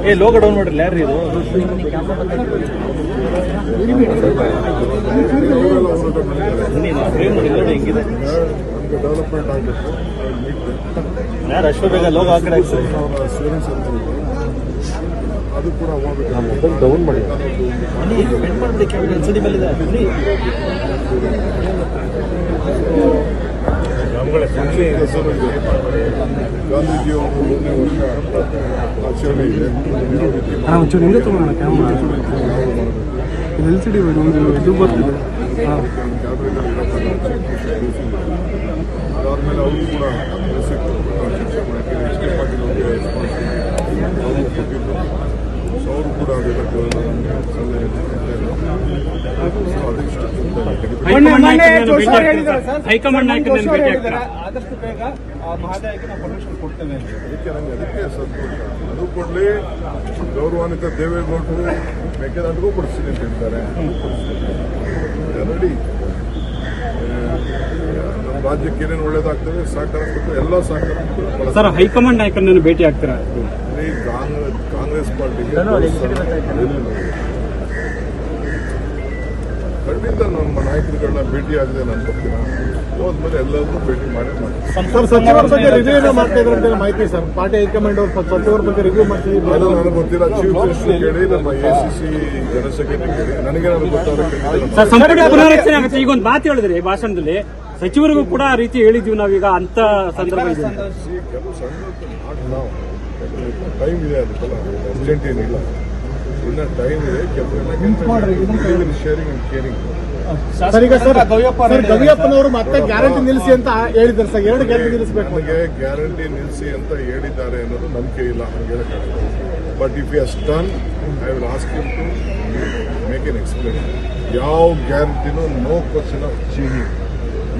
ಏ logo down ಮಾಡ್ರಿ ಯಾರು ಇದು ಹೆಂಗಿದೆ ಡೆವಲಪ್ಮೆಂಟ್ ಆಗಬೇಕು. ಯಾರು ಅಷ್ಟು ಬೇಗ ಲೋಗೋ ಆ ಕಡೆ ಹಾಕ್ಸರಿ ಅದು ಕೂಡ ಮೊಬೈಲ್ ಡೌನ್ ಮಾಡಿ ಎಲ್ಸಿಡಿ ಮೇಲಿದೆ ಗಾಂಧೀಜಿಯವರು 100ನೇ ವರ್ಷ ಆಚರಣೆ ಇದೆ. ಹಿಂದೆ ತಗೋಣ ಕ್ಯಾಮ್ರಾ ಎಲ್ಸಿಡಿ ಇದು ಬರ್ತಿದೆ. ಅದಾದ್ಮೇಲೆ ಅವರು ಕೂಡ ಚರ್ಚೆ ಮಾಡೋಕ್ಕೆ ಎಚ್ ಕೆ ಪಾಟೀಲ್ ಅವರಿಗೆ ರೆಸ್ಪಾನ್ಸ್ ಕೊಟ್ಟಿದ್ದು. ಸೊ ಅವರು ಕೂಡ ಅದೆಲ್ಲ ಸಲಹೆ ಹೈಕಮಾಂಡ್ ಆದಷ್ಟು ಬೇಗ ಮಹೋದಯಕ್ಕೆ ನಾವು ಪರ್ಮಿಷನ್ ಕೊಡ್ತೇವೆ. ಅದಕ್ಕೆ ಸಂತೋಷ. ಅದು ಕೊಡಲಿ. ಗೌರವಾನ್ವಿತ ದೇವೇಗೌಡರು ಮೇಕೆದಾಟಿಗೂ ಕೊಡಿಸ್ತೀನಿ ಅಂತ ಹೇಳ್ತಾರೆ. ರೆಡಿ. ನಮ್ಮ ರಾಜ್ಯಕ್ಕೆ ಏನೇನು ಒಳ್ಳೇದಾಗ್ತದೆ ಸಹಕಾರ ಕೊಟ್ಟು ಎಲ್ಲ ಸಹಕಾರ ಸರ್ ಹೈಕಮಾಂಡ್ ನಾಯಕರನ್ನು ಭೇಟಿ ಆಗ್ತೀರಾ? ಕಾಂಗ್ರೆಸ್ ಪಾರ್ಟಿಗೆ ಖಂಡಿತ ನಮ್ಮ ನಾಯಕರುಗಳನ್ನ ಭೇಟಿ ಆಗಿದೆ ನಾನು ಬರ್ತೀನ. ಹೋದ್ಮೇಲೆ ಎಲ್ಲರನ್ನೂ ಭೇಟಿ ಮಾಡಿ ಸಚಿವರ ಬಗ್ಗೆ ರಿವ್ಯೂ ಮಾಡ್ತಾ ಇದ್ರೆ ಮಾಹಿತಿ ಸರ್. ಪಾರ್ಟಿ ಹೈಕಮಾಂಡ್ ಅವರು ಸಚಿವರ ಬಗ್ಗೆ ರಿವ್ಯೂ ಮಾಡ್ತೀವಿ. ಅದು ನನಗೆ ಗೊತ್ತಿಲ್ಲ. ಚೀಫ್ ಮಿನಿಸ್ಟರ್ ಕೇಳಿ, ನಮ್ಮ ಎಸಿಸಿ ಜನರಲ್ ಸೆಕ್ರೆಟರಿ ಕೇಳಿ. ನನಗೆ ಗೊತ್ತಾಗುತ್ತೆ. ಸಂಪುಟ ಪುನರಚನೆ ಆಗುತ್ತೆ. ಈಗ ಒಂದು ಮಾತು ಹೇಳಿದ್ರಿ ಭಾಷಣದಲ್ಲಿ, ಸಚಿವರಿಗೂ ಕೂಡ ಆ ರೀತಿ ಹೇಳಿದ್ವಿ ನಾವೀಗ ಅಂತ ಸಂದರ್ಭ ಇದೆ. ಕೆಲವು ಸಣ್ಣ ಟೈಮ್ ಇದೆ, ಅದಕ್ಕೆಲ್ಲ ಅರ್ಜೆಂಟ್ ಏನಿಲ್ಲ. ಇನ್ನ ಟೈಮ್ ಇದೆ. ಕೆಲವು ಶೇರಿಂಗ್ ಅಂಡ್ ಕೇರಿಂಗ್. ಗವಿಯಪ್ಪನವರು ಮತ್ತೆ ಗ್ಯಾರಂಟಿ ನಿಲ್ಲಿಸಿ ಅಂತ ಹೇಳಿದ್ದಾರೆ ಸರ್. 2 ಗ್ಯಾರಂಟಿ ನಿಲ್ಲಿಸಬೇಕು. ನನಗೆ ಗ್ಯಾರಂಟಿ ನಿಲ್ಲಿಸಿ ಅಂತ ಹೇಳಿದ್ದಾರೆ ಅನ್ನೋದು ನಂಬಿಕೆ ಇಲ್ಲ. ಹೇಳಕ್ಕಾಗಲ್ಲ. But if you has done, I will ask you to make an explain. ಯಾವ ಗ್ಯಾರಂಟಿನೂ no question of changing,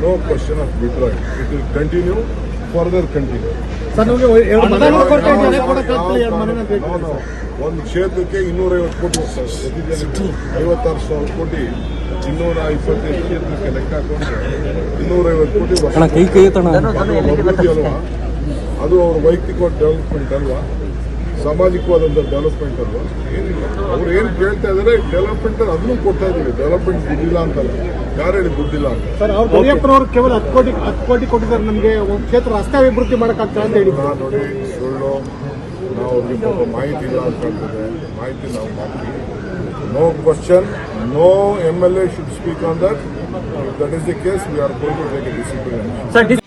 no question of withdrawing. It will continue, further continue. ಒಂದು ಕ್ಷೇತ್ರಕ್ಕೆ 250 ಕೋಟಿ ಹೋಗ್ತಾರೆ. 56,000 ಕೋಟಿ 225 ಕ್ಷೇತ್ರಕ್ಕೆ ಲೆಕ್ಕ ಹಾಕೊಂಡ್ರೆ 250 ಕೋಟಿ ಅಭಿವೃದ್ಧಿ ಅಲ್ವಾ? ಅದು ಅವ್ರ ವೈಯಕ್ತಿಕ ಡೆವಲಪ್ಮೆಂಟ್ ಅಲ್ವಾ? ಸಾಮಾಜಿಕವಾದಂಥ ಡೆವಲಪ್ಮೆಂಟ್ ಅಲ್ವಾ? ಏನಿಲ್ಲ. ಅವ್ರು ಏನು ಕೇಳ್ತಾ ಇದಾರೆ ಡೆವಲಪ್ಮೆಂಟ್ ಅದನ್ನು ಕೊಡ್ತಾ ಇದೀವಿ. ಡೆವಲಪ್ಮೆಂಟ್ ದುಡ್ಡಿಲ್ಲ ಅಂತಲ್ಲ. ಯಾರು ಹೇಳಿ ದುಡ್ಡಿಲ್ಲ ಅಂತ? ಸರ್ ಅವ್ರು ಗವಿಯಪ್ಪನವರು ಕೇವಲ 10 ಕೋಟಿ ಕೊಟ್ಟಿದ್ದಾರೆ. ನಮಗೆ ಒಂದು ಕ್ಷೇತ್ರ ರಸ್ತೆ ಅಭಿವೃದ್ಧಿ ಮಾಡೋಕ್ಕಾಗ್ತದೆ ಅಂತ ಹೇಳಿ. ನೋಡಿ, ಸುಳ್ಳು. ನಾವು ಅವ್ರಿಗೆ ಪಾಪ ಮಾಹಿತಿ ಇಲ್ಲ ಅಂತ ಹೇಳ್ತದೆ. ಮಾಹಿತಿ ನಾವು ಮಾಡ್ತೀವಿ. No question, no MLA should speak on that. If that is the case, we are going to take a disciplinary action.